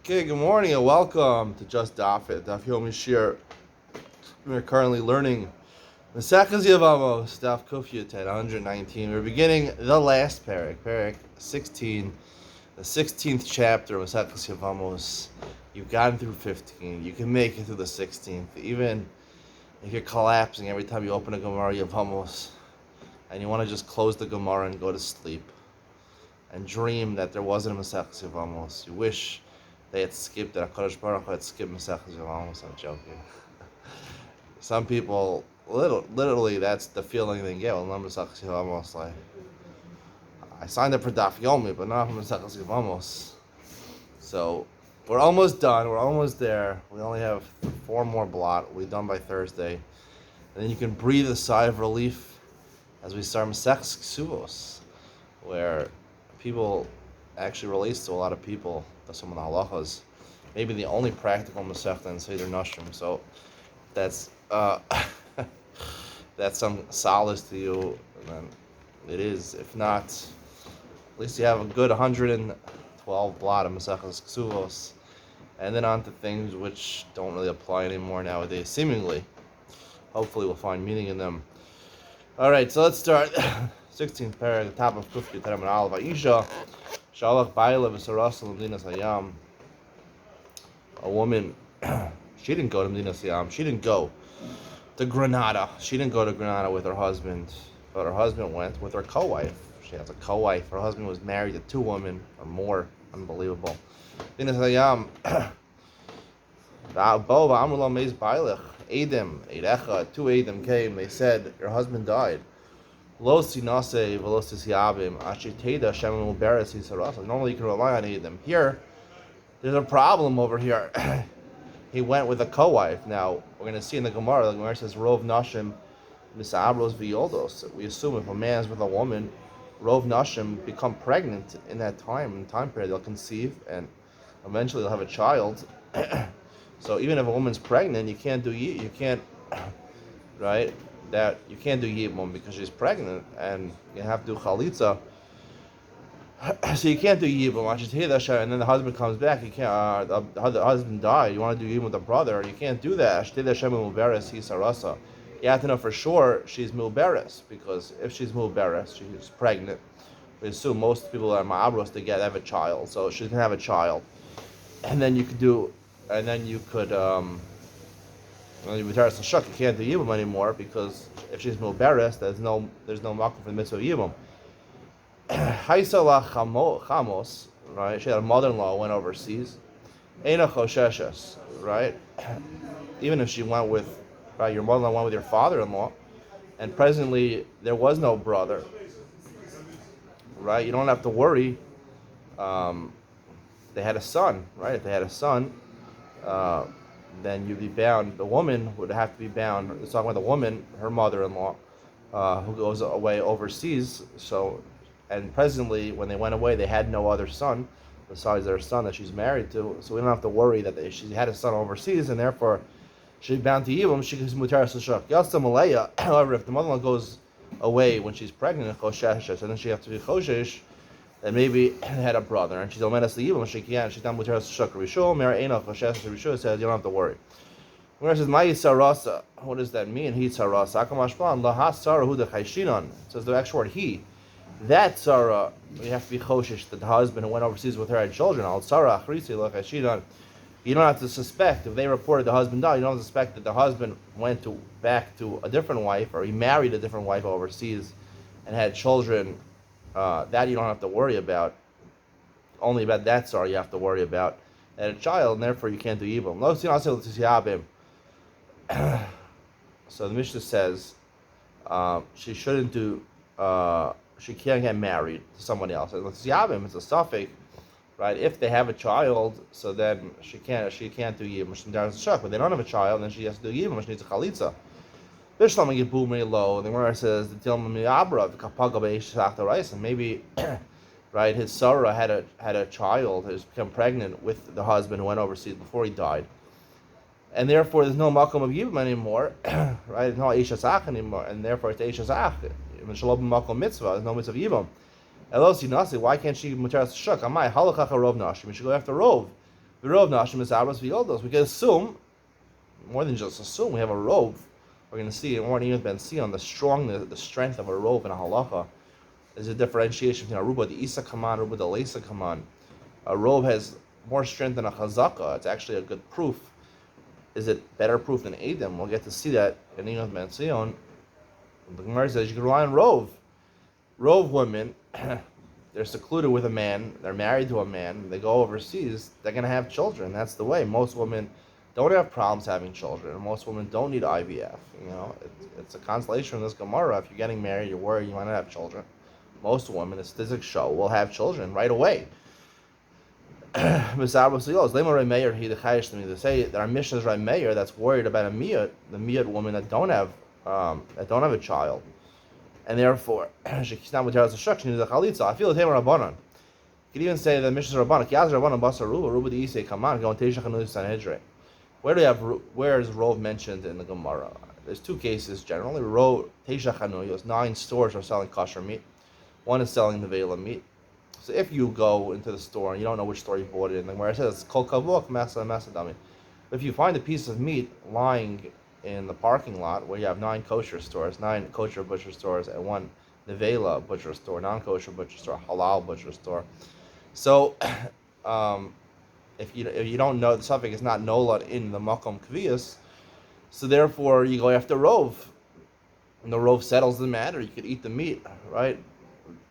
Okay, good morning and welcome to Just Daf It, Daf Yevamos. We're currently learning the Yevamos, Daf Kuf Yutet 119. We're beginning the last parak 16, the 16th chapter of Yevamos. You've gotten through 15. You can make it through the 16th, even if you're collapsing every time you open a Gemara Yevamos, and you want to just close the Gemara and go to sleep, and dream that there wasn't a Yevamos. You wish they had skipped it. HaKadosh Baruch Hu had skipped Masechtas Yevamos. I'm joking. Some people, literally, that's the feeling they get when Masechtas Yevamos. Like, I signed up for Daf Yomi, but not for Masechtas Yevamos. So we're almost done. We're almost there. We only have 4 more blot. We'll be done by Thursday, and then you can breathe a sigh of relief as we start Masechtas Ksuvos, where people actually relates to a lot of people. Some of the halachas, maybe the only practical masechta in Seder Nashim. So that's that's some solace to you. And then it is. If not, at least you have a good 112 blot of Masechtas Ksuvos, and then on to things which don't really apply anymore nowadays. Seemingly, hopefully, we'll find meaning in them. All right, so let's start. 16th parak, the top of Kuf Yutet Al Va'isha. Shalach Ba'ila v'Sarasa l'Mdinas Hayam. A woman, she didn't go to Mdinas Hayam. She didn't go to Granada. She didn't go to Granada with her husband, but her husband went with her co-wife. She has a co-wife. Her husband was married to 2 women or more. Unbelievable. Mdinas Hayam. Bo v'amru meiz ba'ilach. Eidim, eidecha. 2 Eidim came. They said, your husband died. Normally you can rely on Eidim. Here, there's a problem over here. He went with a co-wife. Now, we're going to see in the Gemara says, Rov Nashim Misabros V'Yoldos. We assume if a man is with a woman, Rov Nashim become pregnant in that time period. They'll conceive, and eventually they'll have a child. So even if a woman's pregnant, you can't, right? That you can't do Yibum because she's pregnant, and you have to do Chalitza. So you can't do Yibum. And then the husband comes back. You can't. The husband died. You want to do Yibum with the brother? You can't do that. You have to know for sure she's Milberes, because if she's Milberes, she's pregnant. We assume most people that are Ma'abros they have a child, so she's gonna have a child, and then you could do, and then you could. When you retire to Shuk, you can't do Yibum anymore, because if she's Milberes, there's no makom for the mitzvah of Yibum. Haisala Chamos, right? She had a mother-in-law who went overseas. Eina Chosheshes, right? Even if she went with, right, your mother-in-law went with your father-in-law, and presently there was no brother, right? You don't have to worry. They had a son, right? If they had a son, then you'd be bound. The woman would have to be bound. It's talking about the woman, her mother-in-law, who goes away overseas. So, and presently, when they went away, they had no other son besides their son that she's married to. So we don't have to worry that she had a son overseas, and therefore she's bound to Yibum. She can mutaras l'shuk. Yasta Malaya. However, if the mother-in-law goes away when she's pregnant, choshesh, and then she has to be choshesh, then maybe had a brother, and she's omedas l'yibum, she's not mutaras l'shuk. Rishul, Mera Eina, choshesh, Rishul says you don't have to worry. Where it says Ma'i Sarasa, what does that mean? He Sarasa. Akamashpan, Laha Sarah Hu de Chayshinan. It says the actual word he. That Sarah, you have to be choshesh that the husband who went overseas with her had children. Al Sarah Achrisi La Chayshinan. You don't have to suspect, if they reported the husband died, you don't have to suspect that the husband went back to a different wife, or he married a different wife overseas and had children. That you don't have to worry about. Only about that Sarah you have to worry about. And a child, and therefore you can't do Yibum. So the Mishnah says she shouldn't do. She can't get married to someone else. And it's a suffix, right? If they have a child, so then she can't do Yibum. She does shuk, but they don't have a child, then she has to do Yibum. She needs a chalitza. Bishlam Yibu Mei Lo. The Gemara says the Tilma Mi'abra the Kapaga Beish After Rice, and maybe, right? His Sarah had a child who's become pregnant with the husband who went overseas before he died. And therefore, there's no makom of Yibum anymore, right? There's no Eishasach anymore, and therefore it's Eishasach. Shalom makom mitzvah, there's no mitzvah of Yibum. Elos Yinasi, why can't she mutaras shuk? Amai halachach rov nashim. We should go after rov. V'rov nashim misabras v'yoldos. We can assume, more than just assume, we have a rov. We're going to see in one even Ben Sion the strength of a rov in a halacha. There's a differentiation between a ruba the isa kaman, ruba the leisa kaman. A rov has more strength than a chazaka. It's actually a good proof. Is it better proof than Adam? We'll get to see that in Yevamos Ben Sion. The Gemara says you can rely on rov. Rov women, they're secluded with a man, they're married to a man, they go overseas, they're going to have children. That's the way. Most women don't have problems having children. Most women don't need IVF. It's a consolation in this Gemara. If you're getting married, you're worried you might not have children. Most women, the statistics show, will have children right away. They say that our mission is right mayor that's worried about the miyat woman that don't have a child. And therefore, she can't tell us instruction. She's a chalitza. I feel the tema rabbanon. You could even say the mission is rabbanon. Kiaz rabbanon basa ruba the isay kaman going teisha chanus sanhedrin. Where is rov mentioned in the Gemara? There's two cases generally. Rov teisha chanuyos. 9 stores are selling kosher meat. One is selling the vela meat. So if you go into the store and you don't know which store you bought it in, the Gemara says it's kol kavuk masa masadami. If you find a piece of meat lying in the parking lot where you have 9 kosher stores, 9 kosher butcher stores, and 1 nevela butcher store, non-kosher butcher store, halal butcher store. So, if you don't know, the suffix is not nolad in the makom kviyas, so therefore you go after rov, and the rov settles the matter. You could eat the meat, right?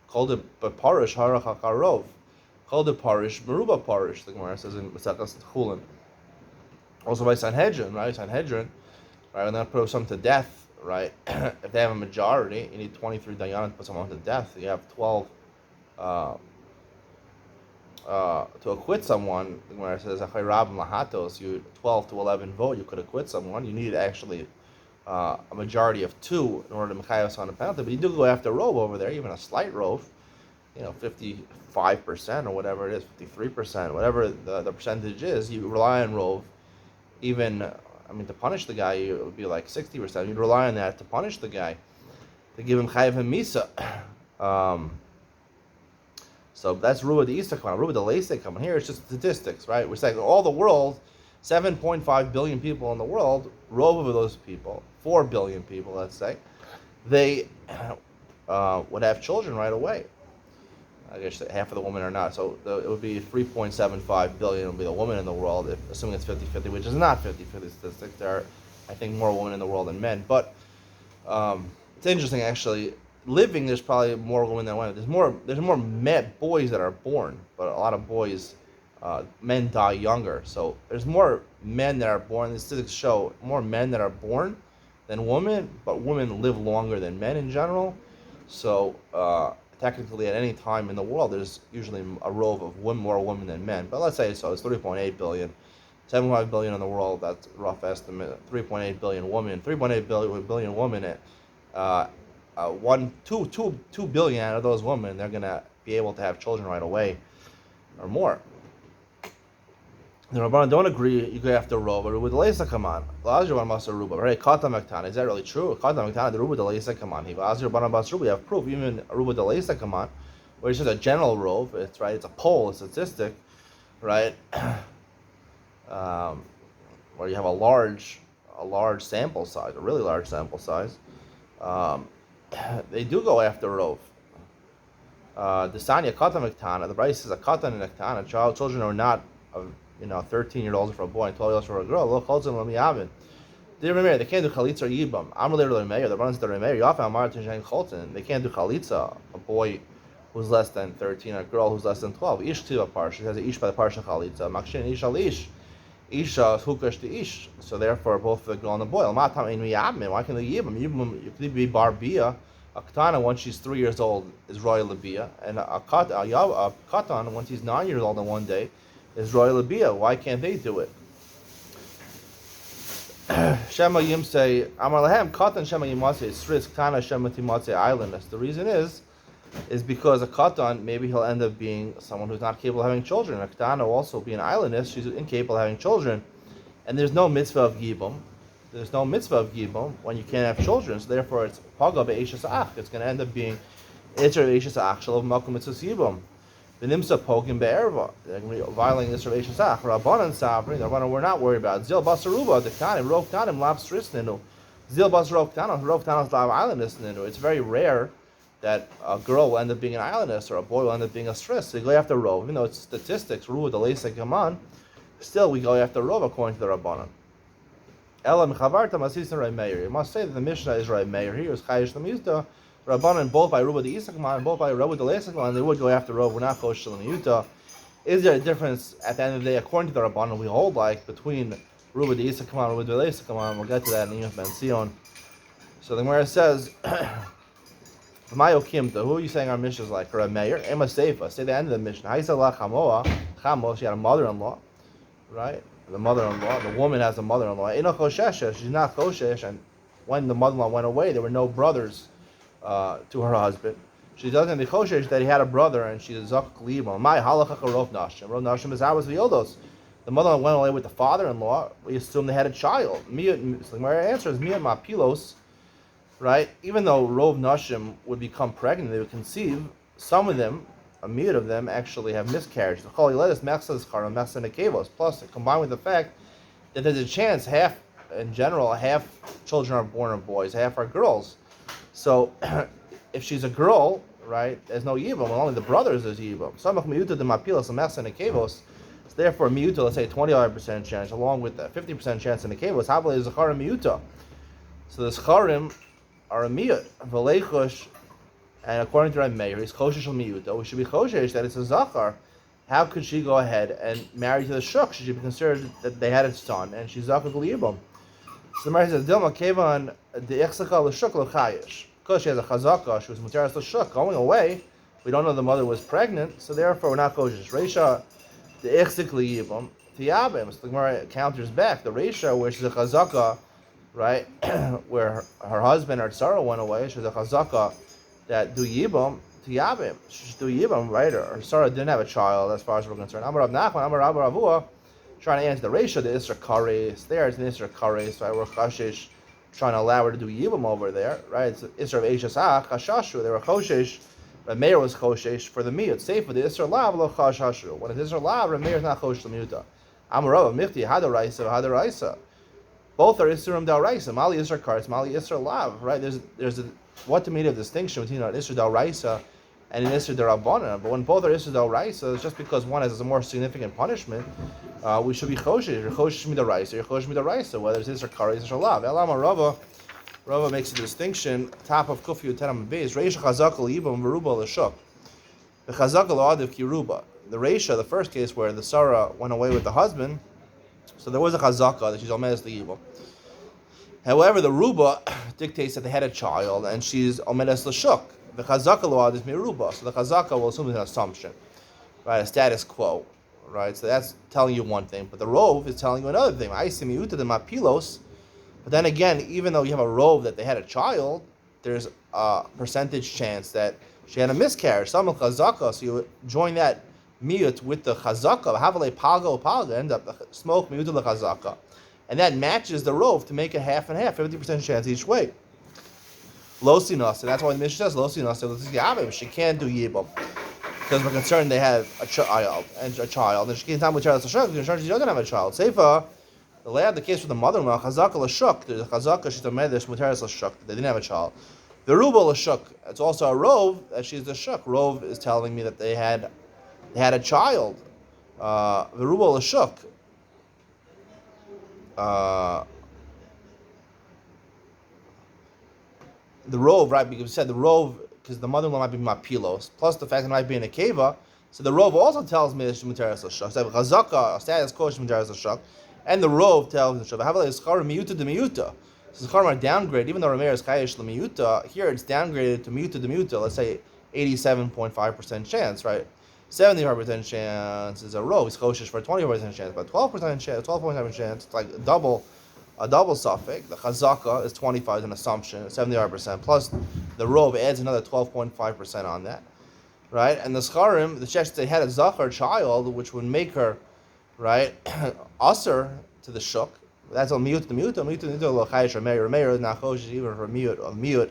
Called it parish harachak rov, called it parish meruba parish. The Gemara says in Maseches Chulin. Also by Sanhedrin, right? Sanhedrin. Right, when they put someone to death, right? If they have a majority, you need 23 dayanim to put someone to death. You have 12 to acquit someone. Where it says achay lahatos, you 12 to 11 vote, you could acquit someone. You need actually a majority of 2 in order to mechayos on the penalty. But you do go after rov over there, even a slight rov, 55% or whatever it is, 53%, whatever the percentage is. You rely on rov, even. To punish the guy, it would be like 60%. You'd rely on that to punish the guy, to give him chayiv and misa. So that's ruba the isa kaman, ruba the leisa kaman. Here it's just statistics, right? We're saying all the world, 7.5 billion people in the world, rove of those people, 4 billion people, let's say, they would have children right away. I guess half of the women are not. So it would be 3.75 billion would be the women in the world, assuming it's 50-50, which is not 50-50 statistics. There are, I think, more women in the world than men. But it's interesting, actually. Living, there's probably more women than women. There's more boys that are born, but a lot of boys, men die younger. So there's more men that are born. The statistics show more men that are born than women, but women live longer than men in general. So technically, at any time in the world, there's usually a rove of more women than men. But let's say so. It's 3.8 billion. 7.5 billion in the world, that's a rough estimate. 3.8 billion women. 3.8 billion women. 2 billion out of those women, they're going to be able to have children right away or more. The Rabbanan don't agree you go after rov, but with the leisa kaman. Right? Kata Mektan. Is that really true? Kata Mektan, the ruba the leisa kaman. He was Rabbanan bas ruba. You have proof. Even ruba the leisa kaman, where it's just a general rov. It's right. It's a poll, a statistic, right? Where you have a large sample size, a really large sample size. They do go after rov. The Sanya Kata Mektana, the Bryce says a Kata and a Mektana, children are not 13-year-olds for a boy and 12-year-olds for a girl. Look, Cholzim Lam Yavin. They can't do Chalitza or Yibam. I'm related to the mayor. The runs to the mayor. Yafam Martin Jan Cholzim. They can't do Chalitza, a boy who's less than 13, a girl who's less than 12. Ish Tiva Parsha. It has an Ish by the Parsha Chalitza. Makshin Ish al Ish. Isha Hukash to Ish. So therefore, both the girl and the boy. Why can they Yibam? Yibam, you could be Barbia. A Katana, once she's 3 years old, is Royal Labia. And a Katan, once he's 9 years old on one day, is Royal Labia. Why can't they do it? Shema Yim say, Amar Lahem, Katan Shema Yimatze, Sris, Katana Shema Timatze Islanders. The reason is because a Katan, maybe he'll end up being someone who's not capable of having children. A Katana will also be an islandess, she's incapable of having children. And there's no mitzvah of Yibum. There's no mitzvah of Yibum when you can't have children. So therefore it's Paga Be'eshas Ach. It's going to end up being Itzer Be'eshas Ach Shalom Makum Mitzvah Yibum. V'nimsa poking be'erva. They're going to be violating this relation. Rabbanan Sabri, the Rabbanan we're not worried about. Zil Basaruba, the Kanim, Rov Kanim, Lav Strisninu. Zil Bas Rov Tanos, Lav Islandist. It's very rare that a girl will end up being an islandess or a boy will end up being a stris. So you go after Rov. Even though it's statistics, Ruva, the Lasik Yaman, still we go after Rov according to the Rabbanan. Ela Mechavarta Masisna Rai Meir. You must say that the Mishnah is Rai Meir. Here is Chayish Lamiyuta. Rabbanan both by Ruba the Isakman and both by Ruba the Lasakman, they would go after Rov. We're not Chosh Lamiyuta. Is there a difference at the end of the day, according to the Rabbanan, we hold like between Ruba the Isakman and Ruba the Lasakman? We'll get to that in Yom Ben Sion. So the Gemara says, Mayo Kimta, who are you saying our Mishnah is like? Or a mayor? Emma Seifa, say the end of the Mishnah. Haisa Chamoa, Chamo, she had a mother-in-law, right? The mother-in-law, the woman has a mother-in-law. Ino Choshesha, she's not Choshesh, and when the mother-in-law went away, there were no brothers to her husband. She doesn't be Choshesh that he had a brother, and she's a Zak Liba. My Halacha Rov Nashim. Rov Nashim is Abbas V'Yodos. The mother-in-law went away with the father-in-law. We assume they had a child. So the answer is Miyat Mapilos. Right? Even though Rov Nashim would become pregnant, they would conceive, some of them, a myriad of them, actually have miscarriages. Plus, combined with the fact that there's a chance, half children are born of boys, half are girls. So, if she's a girl, right, there's no Yevamos, only the brothers there's Yevamos. So therefore, Miyuta, let's say 25% chance, along with the 50% chance in the Kevos, Havale is a Charim Miyuta. So the Charim are a miyut, v'leichush, and according to Reb Meir, he's choshesh al miyuta. We should be choshesh that it's a zachar. How could she go ahead and marry to the shuk? She should be considered that they had a son, and she's zachar l'yibam. So the Meir says, Dilma kevan de'echsaka l'shuk l'chayish. Because she has a chazaka, she was muteras l'shuk, going away. We don't know the mother was pregnant, so therefore we're not choshesh. Reisha de'echsik l'yibam tiyabim. So the Gemara counters back the reisha where she's a chazaka, right, where her husband or Sarah went away, she was a chazaka that do yibam to yabim. She should do yibam, right? Or Sarah didn't have a child, as far as we're concerned. Amar Rav Nachman, Amar Rav Avua, trying to answer the ratio, the Isra Kares. There it's an Isra Kares, right? We're chashish, trying to allow her to do yibam over there, right? It's Isra of Eishasach, chashashu. They were choshesh. Rameir was choshesh for the miyut. Safe for the Isra Lav lo chashashu. When it's Isra Lav, Rameir is not choshesh l'miyuta. Amar Rav Michti hadaraisa. Both are Isurim Da'araisa. Mali Isra Karetz, Mali Isra Lav, right? There's a what to mean a distinction between an Isra Da'araisa and an Isra Da'Rabbanan. But when both are Isra Da'araisa, it's just because one has a more significant punishment, we should be Choshesh. You're Choshesh Midaraisa, you're Choshesh Midaraisa, whether it's Isra Karetz, Isra Lav. Elama Rava makes a distinction, top of Kufi Utenam Beis, Reish Chazak L'Yibam V'Ruba L'Shuk. The Chazak L'Adiv Kiruba. The Reisha, the first case where the Sarah went away with the husband, so there was a chazaka that she's omedes l'yibam. However, the ruba dictates that they had a child and she's omedes l'shuk. The chazaka load is miruba, so the chazaka will assume it's an assumption, right? A status quo, right? So that's telling you one thing, but the rov is telling you another thing. I see miuta the mapilos, but then again, even though you have a rov that they had a child, there's a percentage chance that she had a miscarriage. Some chazaka, so you join that miyut with the chazaka, havale palga, end up the smoke miyut the chazaka, and that matches the rov to make it half and half, 50% chance each way. Lo sinas, and that's why the Mishnah says lo sinas. She can't do yibam because we're concerned they have a child, and she can't tell which she doesn't have a child. Seifa, the lay out the case with the mother-in-law, chazaka l'shuk. There's a chazaka she's a medrash muteras l'shuk. They didn't have a child. The ruba l'shuk. It's also a rov that she's the shuk. Rov is telling me that they had a child. The ruba l'shuk. The rov, right? Because we said the rov, because the mother-in-law might be mapilos, plus the fact that it might be in a keva. So the rov also tells me it's muteras l'shuk. So chazaka, a status quo, muteras l'shuk, and the rov tells me the havala is chara miyuta de miyuta. So the chara downgraded, even though Rameir is chayish l'miyuta, here it's downgraded to miyuta de miyuta. Let's say 87.5% chance, right? 75% chance is a rov. It's choshesh for 20% chance, but 12% chance, 12.7 chance, it's like a double suffix. The chazaka is 25 is an assumption, 75%, plus the rov adds another 12.5% on that, right? And the scharim, the shesh, they had a zachar child, which would make her, right, usher to the shuk. That's a miyut to miyut, lo chayish Rameir is not choshesh even for miyut of miyut.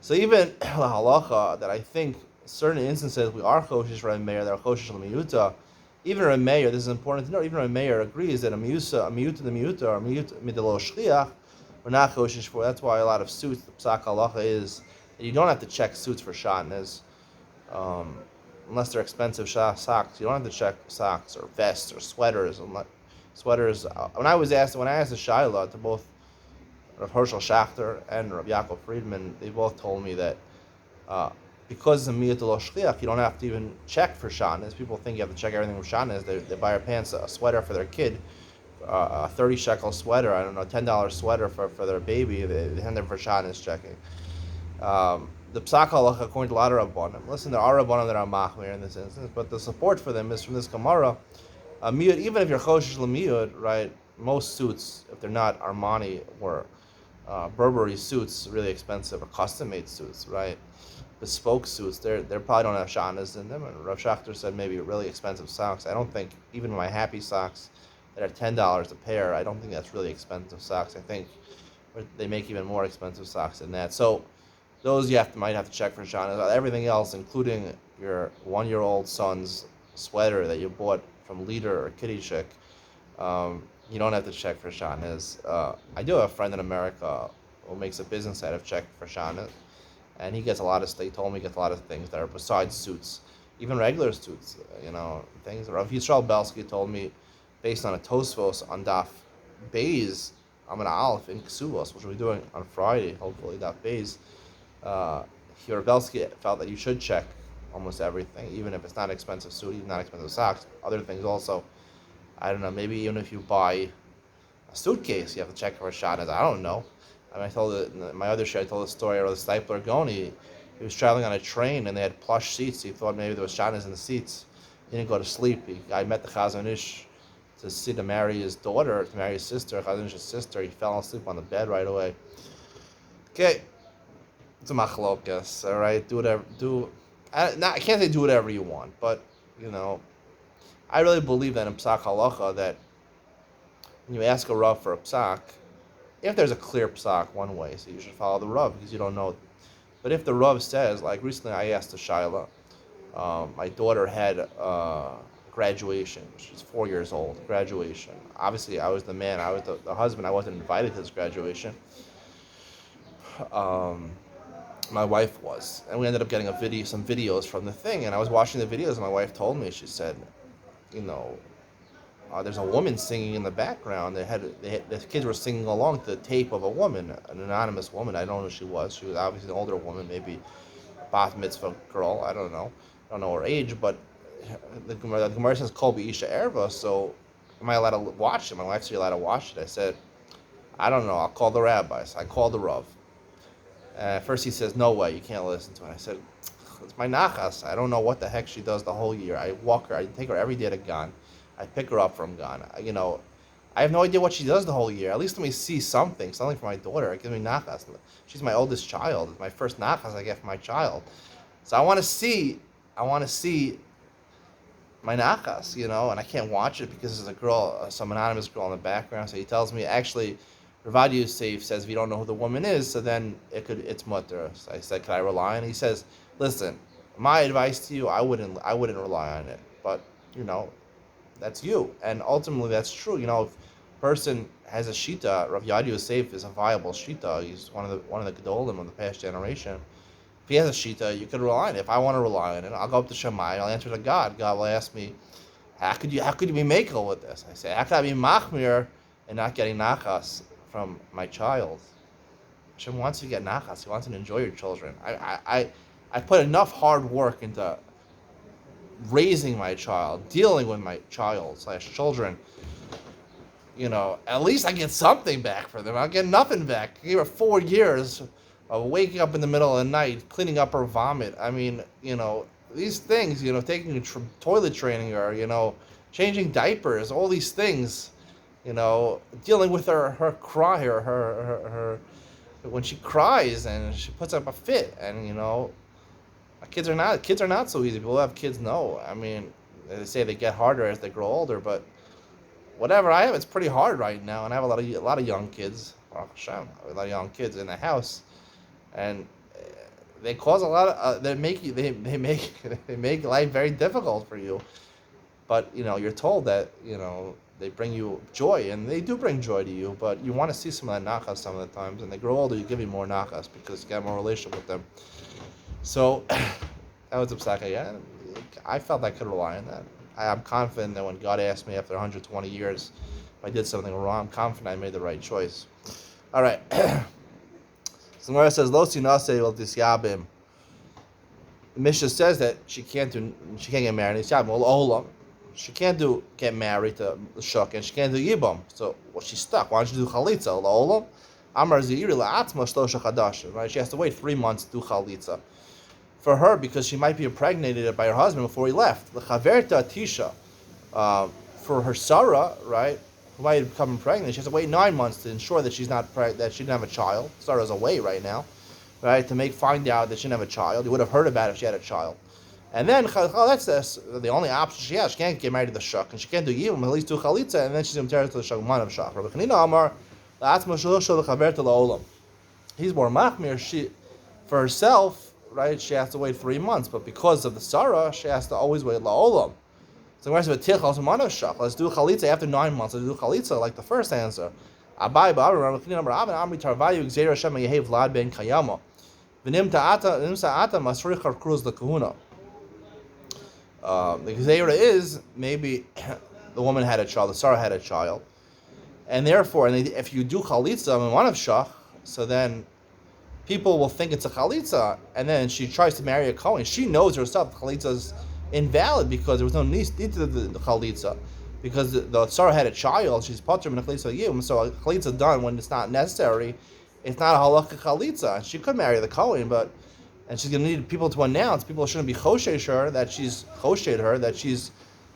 So even the halacha that I think certain instances we are choshish for a mayor, that are choshish l'miyuta. Even a mayor, this is important to know, even a mayor agrees that a miyuta the miyuta, or miyuta midelo shchiach, we're not choshish for. That's why a lot of suits, the psak halacha is that you don't have to check suits for shatnez, unless they're expensive socks. You don't have to check socks or vests or sweaters. Sweaters. When I asked the Shaila to both Rav Herschel Schachter and Rav Yaakov Friedman, they both told me that because it's a miyut lo shliach, you don't have to even check for shatnez. People think you have to check everything for shatnez. They buy a pants, a sweater for their kid, a 30 shekel sweater, I don't know, $10 sweater for their baby. They hand them for shatnez checking. The psak halacha, according to a lot of rabbanim, listen, there are rabbanim that are machmir in this instance, but the support for them is from this Gemara. Miyut, even if you're choshish l'miyut, right? Most suits, if they're not Armani or Burberry suits, really expensive, or custom-made suits, right? Bespoke suits, they probably don't have shatnez in them. And Rav Schachter said maybe really expensive socks. I don't think even my happy socks that are $10 a pair, I don't think that's really expensive socks. I think they make even more expensive socks than that. So those you might have to check for shatnez. Everything else, including your 1-year-old son's sweater that you bought from Leader or Kitty Chick, you don't have to check for shatnez. I do have a friend in America who makes a business out of checking for shatnez, and he gets a lot of. They told me he gets a lot of things that are besides suits, even regular suits. Things. Rav Yisrael Belsky told me, based on a Tosfos on Daf Beis, I'm an Aleph in Ksuvos, which we'll be doing on Friday, hopefully Daf Beis. Rav Belsky felt that you should check almost everything, even if it's not an expensive suit, even not expensive socks. Other things also. I don't know, maybe even if you buy a suitcase, you have to check for shatnez. I don't know. I mean, I told it in my other show, I told the story of the Stipler Goni. He was traveling on a train and they had plush seats. He thought maybe there was shatnez in the seats. He didn't go to sleep. I met the Chazon Ish to marry his daughter, to marry his sister, Chazon Ish's sister. He fell asleep on the bed right away. Okay, it's a machlokas, all right? I can't say do whatever you want, but, I really believe that in psak halacha, that when you ask a Rav for a psak, if there's a clear psak one way, so you should follow the Rav because you don't know. But if the Rav says, like recently I asked the Shaila, my daughter had graduation. She's 4 years old, graduation. Obviously I was the man, I was the husband, I wasn't invited to this graduation. My wife was. And we ended up getting some videos from the thing, and I was watching the videos and my wife told me, she said, there's a woman singing in the background. The kids were singing along to the tape of a woman, an anonymous woman. I don't know who she was. She was obviously an older woman, maybe bat mitzvah girl. I don't know her age, but the Gemara says kol b'isha erva. So am I allowed to watch it? My wife's allowed to watch it. I said, I don't know. I'll call the rabbis. I called the Rav. First he says, no way, you can't listen to it. I said, it's my nachas. I don't know what the heck she does the whole year. I walk her. I take her every day to Gan. I pick her up from Gan. I have no idea what she does the whole year. At least let me see something for my daughter. It gives me nachas. She's my oldest child. It's my first nachas I get from my child. So I want to see my nachas, and I can't watch it because there's a girl, some anonymous girl in the background. So he tells me, actually, Ravad Yosef says if you don't know who the woman is, so then it's mutter. So I said, can I rely on it? He says, listen, my advice to you, I wouldn't rely on it. But, that's you. And ultimately that's true. If a person has a shita, Rav Yad Yosef is a viable shita. He's one of the gedolim of the past generation. If he has a shita, you can rely on it. If I want to rely on it, I'll go up to Shammai, I'll answer to God. God will ask me, how could you be makel with this? I say, how could I be machmir and not getting nachas from my child? Hashem wants you to get nachas. He wants you to enjoy your children. I put enough hard work into raising my child, dealing with my child / children. At least I get something back for them. I'll get nothing back. I gave her 4 years of waking up in the middle of the night, cleaning up her vomit. I mean, these things, taking toilet training her, changing diapers, all these things, dealing with her cry, her when she cries and she puts up a fit, and kids are not so easy. People who have kids know. I mean, they say they get harder as they grow older, but whatever I have, it's pretty hard right now, and I have a lot of young kids. A lot of young kids in the house, and they cause a lot of they make you they make they make life very difficult for you. But you're told that they bring you joy, and they do bring joy to you. But you want to see some of that nakas some of the times, and they grow older, you give you more nakas because you got more relationship with them. So that was Psaka. Yeah, I felt I could rely on that. I'm confident that when God asked me after 120 years if I did something wrong, I'm confident I made the right choice. All right. So Gemara says, "Lo sinase vel tisyabim." The Mishnah says that she can't get married. She can't get married to the shuk, and she can't do yibam. So she's stuck. Why don't you do chalitza? La'olam. Amar zeiri la'atzma shlosha chadashim. Right? She has to wait 3 months to do chalitza for her because she might be impregnated by her husband before he left. The chaverta tisha for her Sarah, right? Who might become pregnant, she has to wait 9 months to ensure that she's not that she didn't have a child. Sarah's away right now, right? To find out that she didn't have a child. You would have heard about it if she had a child. And then that's the only option she has. She can't get married to the shuk, and she can't do yibum, at least do chalitza, and then she's going to tear to the shagman of shach. Rabbi Chanina Amar, he's more machmir. For herself, right? She has to wait 3 months, but because of the Sarah, she has to always wait la'olam. So let's do chalitza after 9 months. Let's do chalitza like the first answer. Abai ba'amar amri tarvayu gzeira Hashem yehev vlad ben kayama. V'nim ta'ata masrich harkruz lekahuna. The gzeira is maybe the woman had a child, the Sarah had a child, and therefore, if you do chalitza in one of shach, so then people will think it's a chalitza, and then she tries to marry a Kohen. She knows herself chalitza's invalid because there was no need to the chalitza, because the Sarah had a child. She's patrim in a chalitza yibum, so a chalitza done when it's not necessary. It's not a halakha chalitza. She could marry the Kohen, and she's going to need people to announce. People shouldn't be choshesh her that she's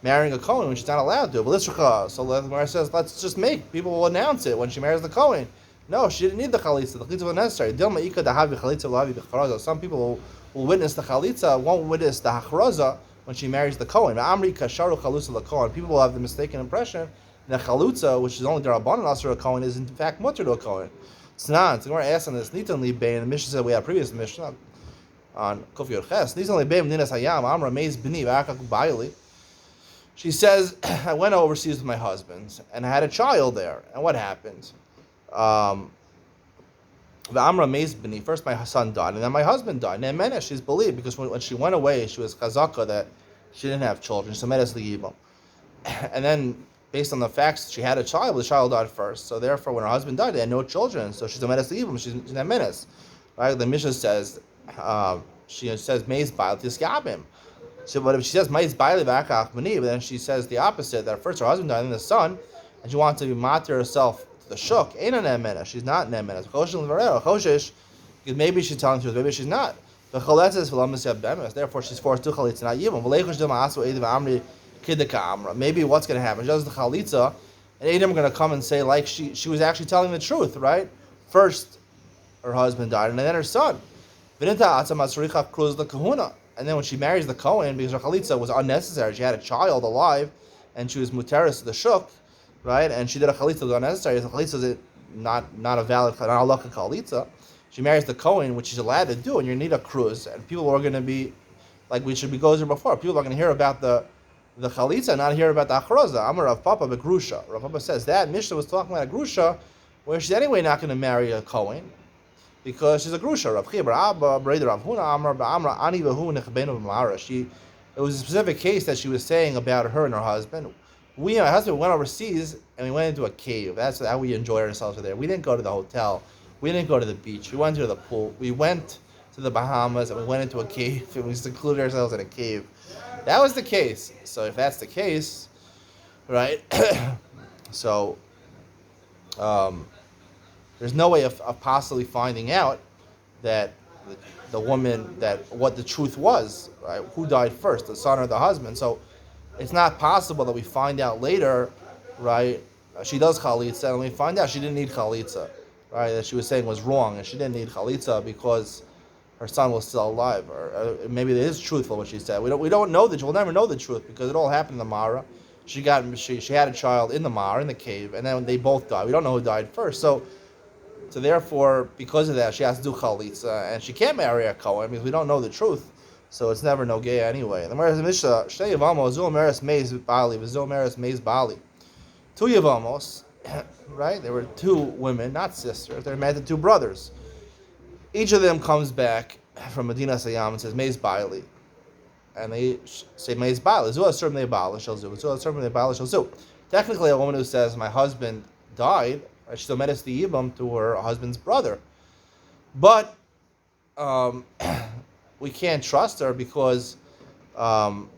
marrying a Kohen when she's not allowed to. But so the Gemara says, let's just make people will announce it when she marries the Kohen. No, she didn't need the chalitza. The chalitza was necessary. Some people will witness the chalitza, won't witness the hachraza when she marries the Kohen. People will have the mistaken impression that chalutza, which is only derabanan asur a Kohen, is in fact mutter to a Kohen. It's not. So we're asking this. Nitan li bein. The Mishnah said we had previous Mishnah on Kofi Yorches. Nitan li bein ninas hayam amra meiz b'ni v'akak b'ayli. She says, I went overseas with my husband and I had a child there. And what happened? The Amra meiz b'ni. First my son died, and then my husband died. And then she's believed because when she went away, she was chazaka that she didn't have children. So menes liyibam. And then, based on the facts, she had a child. The child died first. So therefore, when her husband died, they had no children. So she's a menes liyibam. She's a menes. Right? The Mishnah says, she says meiz ba'al tiskabim. So, but if she says meiz ba'al v'akach b'ni, but then she says the opposite, that first her husband died, and then the son, and she wants to be matir herself to the shuk. Ain't an emena. She's not an emena. Choshish, because maybe she's telling the truth, maybe she's not. Therefore, she's forced to chalitza, not yibam. Maybe what's going to happen? She does the chalitza, and Adam are going to come and say like she was actually telling the truth, right? First, her husband died, and then her son. And then when she marries the Kohen, because her chalitza was unnecessary, she had a child alive, and she was muteris to the shuk, right? And she did a chalitza that was unnecessary. The chalitza is not a valid, not a halakha chalitza. She marries the Kohen, which she's allowed to do, and you need a cruise. And people are going to be, like we should be going through before, people are going to hear about the chalitza and not hear about the achroza. Amar Rav Papa begrusha. Rav Papa says that Mishnah was talking about a grusha, where she's anyway not going to marry a Kohen, because she's a grusha. Rav Chia bar Abba, Breder Rav Huna, Amar Ba'amra Ani Vehu Nechbenu B'Mara. It was a specific case that she was saying about her and her husband. We and my husband went overseas and we went into a cave. That's how we enjoyed ourselves there. We didn't go to the hotel. We didn't go to the beach. We went to the pool. We went to the Bahamas and we went into a cave and we secluded ourselves in a cave. That was the case. So if that's the case, right? So there's no way of possibly finding out that the woman, that what the truth was, right? Who died first, the son or the husband? So it's not possible that we find out later, right? She does chalitza, and we find out she didn't need chalitza, right? That she was saying was wrong, and she didn't need chalitza because her son was still alive, or maybe it is truthful what she said. We don't know we'll never know the truth because it all happened in the Mara. She had a child in the Mara, in the cave, and then they both died. We don't know who died first. So So therefore, because of that, she has to do chalitza, and she can't marry a Kohen because we don't know the truth. So it's never no gay anyway. The Mishnah, Shnei Yevamos, Zu Meres Meiz Bali, Zu Meres Meiz Bali. Two Yevamos, right? There were two women, not sisters. They're married to two brothers. Each of them comes back from Medina Sayyam and says Meiz Bali, and they say Meiz Bali. Zu Asur Mei Bali Shel Zu. Zu Asur Mei Bali Shel Zu. Technically, a woman who says my husband died, she's a medes the yibam to her husband's brother, but we can't trust her because the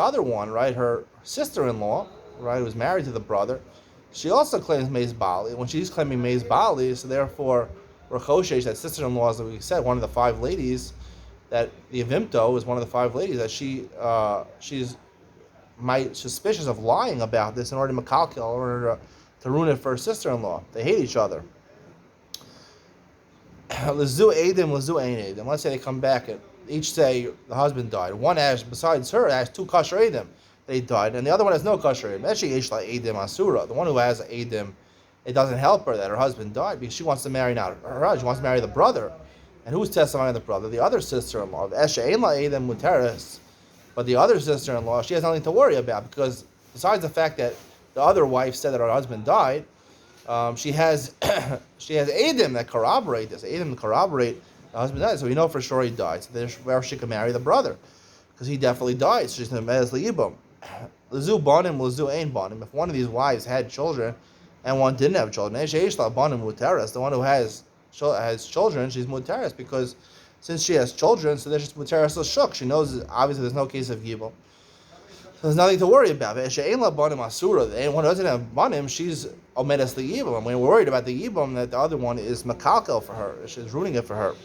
other one, right, her sister-in-law, right, who was married to the brother, she also claims Meiz Bali. When she's claiming Meiz Bali, so therefore, Rechoshesh, that sister-in-law, as we said, one of the five ladies, that the Avimto is one of the five ladies that she's suspicious of lying about this in order to makalkel, in order to ruin it for her sister-in-law. They hate each other. Lezu Edim, Lezu Ein Edim. Let's say they come back and each say the husband died. One has, besides her, has two kosher Edim. They died, and the other one has no kosher Edim. Actually, Yeshla Edim Asura. The one who has Edim, it doesn't help her that her husband died because she wants to marry now her husband. She wants to marry the brother. And who's testifying the brother? The other sister-in-law. Esha Ein La Edim Muteris. But the other sister-in-law, she has nothing to worry about because besides the fact that the other wife said that her husband died, she has Edim that corroborate this. Edim to corroborate the husband died, so we know for sure he died. So therefore she can marry the brother because he definitely died. So she's medes liyibam. Lezu banim, lezu ein banim. If one of these wives had children and one didn't have children, the one who has children, she's muteres because since she has children, so there's just muteres l'shuk. She knows obviously there's no case of yibam. So there's nothing to worry about. The one who doesn't have banim, she's omedes the yibam. And we're worried about the yibam that the other one is makalkel for her. She's ruining it for her.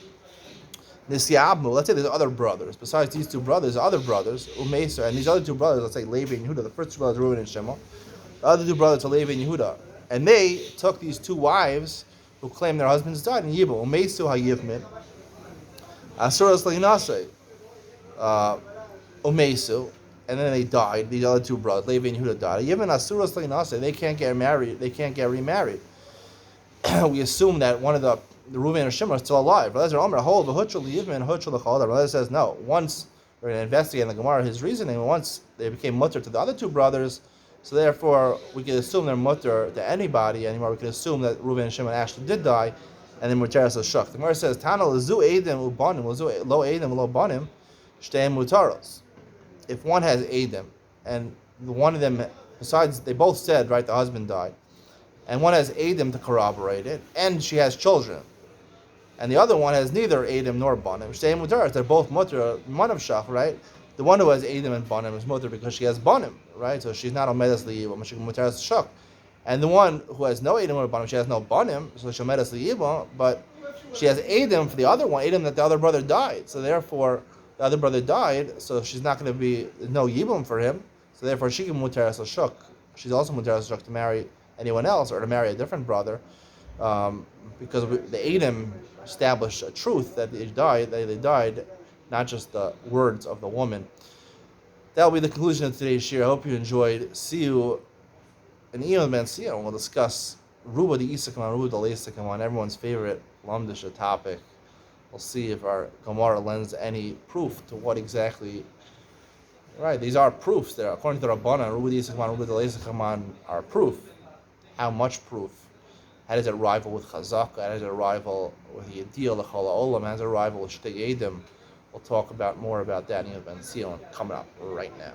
Nisyabnu. Let's say there's other brothers. Besides these two brothers, other brothers, Umeser, and these other two brothers, let's say Levi and Yehuda. The first two brothers, Reuben and Shimon. The other two brothers are Levi and Yehuda. And they took these two wives who claimed their husbands died in Yibam. Umesu hayivmin. Asuras leinase. Umesu. And then they died. These other two brothers, Levi and Yehuda, died. Even Asuras leinase, they can't get married. They can't get remarried. We assume that one of the Reuven and Shimon are still alive. Rabbi says no. Once we're going to investigate in the Gemara his reasoning, once they became mutter to the other two brothers, so therefore we can assume they're mutter to anybody anymore. We can assume that Reuven and Shimon actually did die, and then muteras shuk. The Gemara says Tana lezu edim ubanim lezu lo edim lo banim shteim mutaros. If one has edim and one of them, besides they both said right the husband died, and one has edim to corroborate it, and she has children. And the other one has neither Edim nor Banim. Shteim Mutaras, they're both Mutar, Manav Shach, right? The one who has Edim and Banim is Mutar because she has Banim, right? So she's not Omedes Liyibam, she can Mutaras Shach. And the one who has no Edim or Banim, she has no Banim, so she's Omedes Liyibam, but she has Edim for the other one, Edim that the other brother died. So therefore, the other brother died, so she's not going to be, no Yibam for him, so therefore she can Mutaras Shach. She's also Mutaras Shach to marry anyone else or to marry a different brother, because the Edim establish a truth that they died, not just the words of the woman. That will be the conclusion of today's shir. I hope you enjoyed. See you in Iyam Ben Siyah, and we'll discuss Ruba the Isakam, Ruba the Leisakam, everyone's favorite Lamdisha topic. We'll see if our Gemara lends any proof to what exactly. Right, these are proofs. There, according to Rabbana, Ruba the Isakam, Ruba the Leisakam are proof. How much proof? How does it rival with Chazaka? How does it rival with Yedil, the Chala Olam? How does it rival with Shtei Edim? We'll talk about more about that in Ben Sion coming up right now.